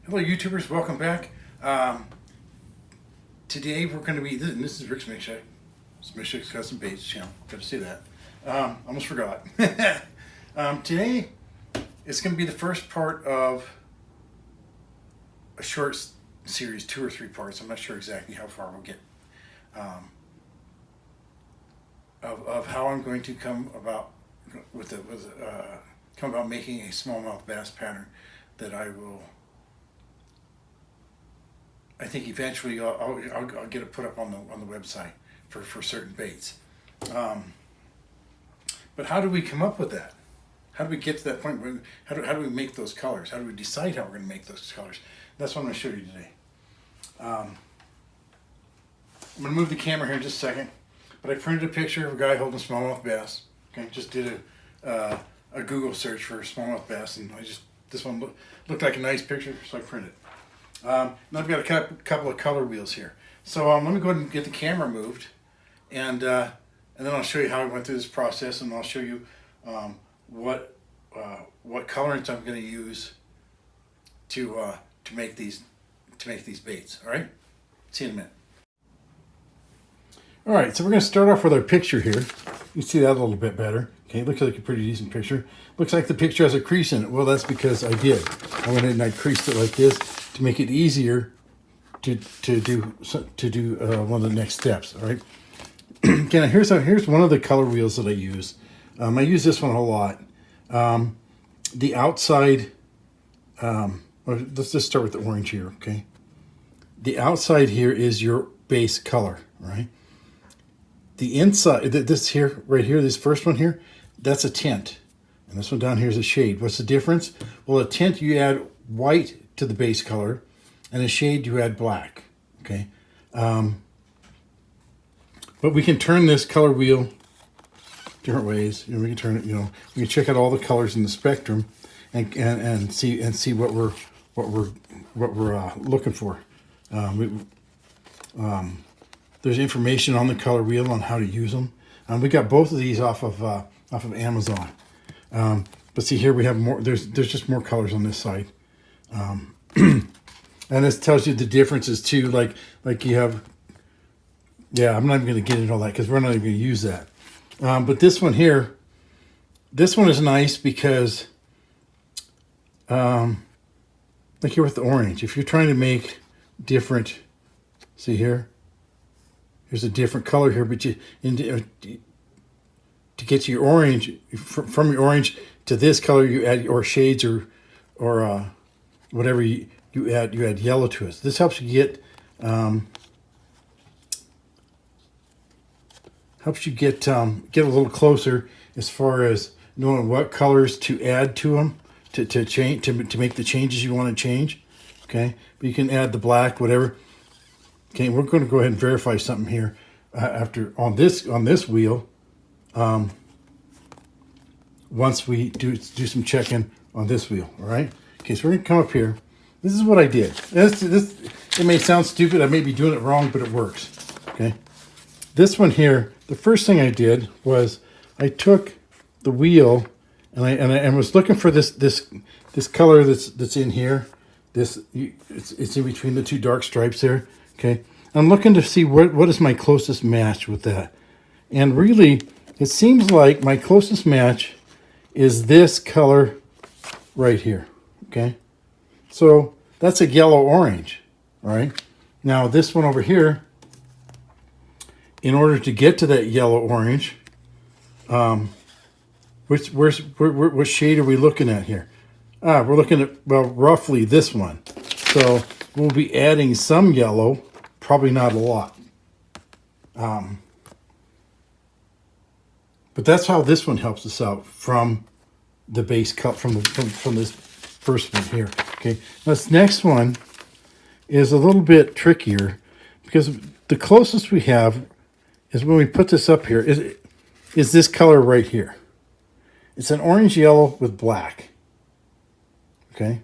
Hello YouTubers, welcome back. Today we're going to be, this is Rick Smichek, Smichek's Custom Baits channel. Got to see that. Almost forgot. Today it's going to be the first part of a short series, 2 or 3 parts. I'm not sure exactly how far we'll get. Of how I'm going to come about making a smallmouth bass pattern that I think eventually I'll get it put up on the website for certain baits. But how do we come up with that? How do we get to that point? How do we make those colors? How do we decide how we're going to make those colors? That's what I'm going to show you today. I'm going to move the camera here in just a second. But I printed a picture of a guy holding a smallmouth bass. Okay, just did a Google search for smallmouth bass, and this one looked like a nice picture, so I printed it. Now I've got a couple of color wheels here. So let me go ahead and get the camera moved, and then I'll show you how I went through this process, and I'll show you what colorants I'm going to use to make these baits. All right, see you in a minute. All right, so we're going to start off with our picture here. You can see that a little bit better. Okay, it looks like a pretty decent picture. Looks like the picture has a crease in it. Well, that's because I did. I went in and I creased it like this to make it easier to do one of the next steps. All right. Okay, here's one of the color wheels that I use. I use this one a lot. The outside. Let's just start with the orange here. Okay. The outside here is your base color. Right. The inside, this here, right here, this first one here, that's a tint. And this one down here is a shade. What's the difference? Well, a tint, you add white to the base color, and a shade, you add black. Okay. But we can turn this color wheel different ways. We can turn it, we can check out all the colors in the spectrum and see what we're looking for. There's information on the color wheel on how to use them. We got both of these off of Amazon. But see here we have more. There's just more colors on this side, and this tells you the differences too. Like you have. Yeah, I'm not even going to get into all that because we're not even going to use that. But this one here, this one is nice because, like here with the orange, if you're trying to make different, see here. There's a different color here, but to get to your orange, from your orange to this color, you add or shades or whatever you add yellow to it. This helps you get a little closer as far as knowing what colors to add to them to change to make the changes you want to change. Okay, but you can add the black, whatever. Okay, we're going to go ahead and verify something here on this wheel. Once we do some checking on this wheel, all right? Okay, so we're going to come up here. This is what I did. It may sound stupid. I may be doing it wrong, but it works. Okay, this one here. The first thing I did was I took the wheel and I was looking for this color that's in here. It's in between the 2 dark stripes there. Okay, I'm looking to see what is my closest match with that. And really, it seems like my closest match is this color right here. Okay, so that's a yellow-orange. All right, now this one over here, in order to get to that yellow-orange, what shade are we looking at here? We're looking at, well, roughly this one. So we'll be adding some yellow, probably not a lot. But that's how this one helps us out from the base cut from this first one here. Okay, this next one is a little bit trickier because the closest we have is when we put this up here is this color right here. It's an orange yellow with black. Okay.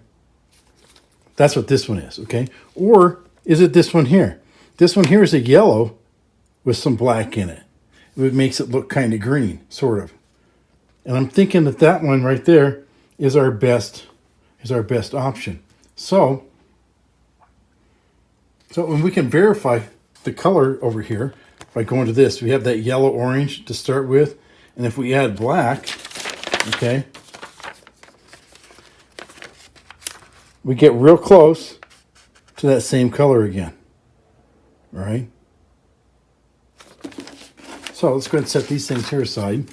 That's what this one is, okay? Or is it this one here? This one here is a yellow with some black in it. It makes it look kind of green, sort of. And I'm thinking that one right there is our best option. So So and we can verify the color over here by going to this. We have that yellow orange to start with. And if we add black, okay, we get real close to that same color again. All right. So let's go ahead and set these things here aside.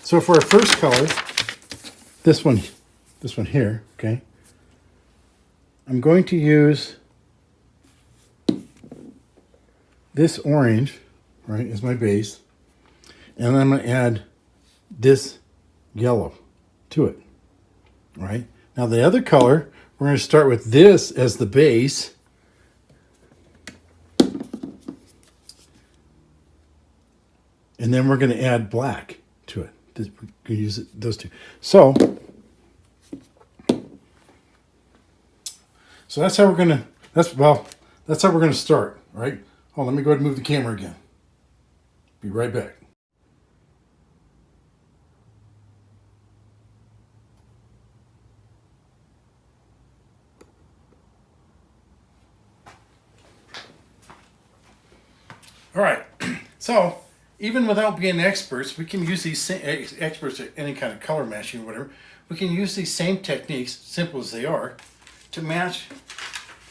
So for our first color, this one here, okay, I'm going to use this orange, right, as my base, and I'm going to add this yellow to it, right? Now the other color, we're going to start with this as the base, and then we're going to add black to it. We're going to use those two. So that's how we're going to, that's how we're going to start, right? Oh, let me go ahead and move the camera again. Be right back. All right, so even without being experts, we can use these experts at any kind of color matching or whatever. We can use these same techniques, simple as they are, to match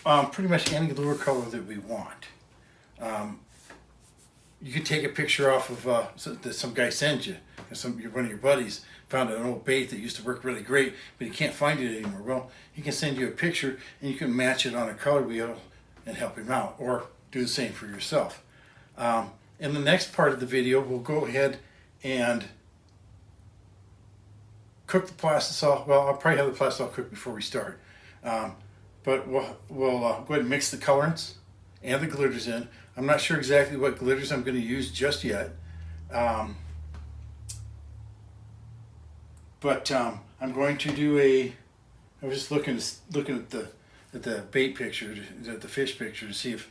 pretty much any lure color that we want. You can take a picture off of that some guy sends you, one of your buddies found an old bait that used to work really great, but he can't find it anymore. Well, he can send you a picture and you can match it on a color wheel and help him out, or do the same for yourself. In the next part of the video, we'll go ahead and cook the plastisol. Well, I'll probably have the plastisol cooked before we start. But we'll go ahead and mix the colorants and the glitters in. I'm not sure exactly what glitters I'm going to use just yet. But I'm going to do I was just looking at the bait picture, at the fish picture, to see if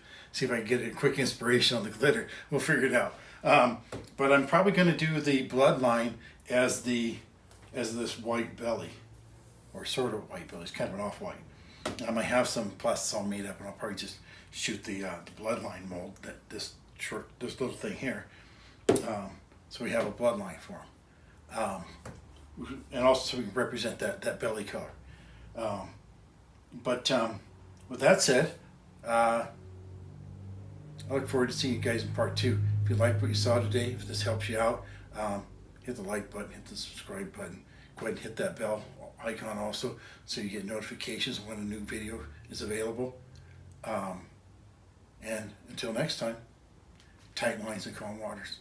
I can get a quick inspiration on the glitter. We'll figure it out. But I'm probably going to do the bloodline as this white belly, or sort of white belly. It's kind of an off-white. I might have some plastisol made up, and I'll probably just shoot the bloodline mold, this little thing here. So we have a bloodline for them, and also so we can represent that belly color. But with that said, I look forward to seeing you guys in part 2. If you liked what you saw today, if this helps you out, hit the like button, hit the subscribe button. Go ahead and hit that bell icon also, so you get notifications when a new video is available. And until next time, tight lines and calm waters.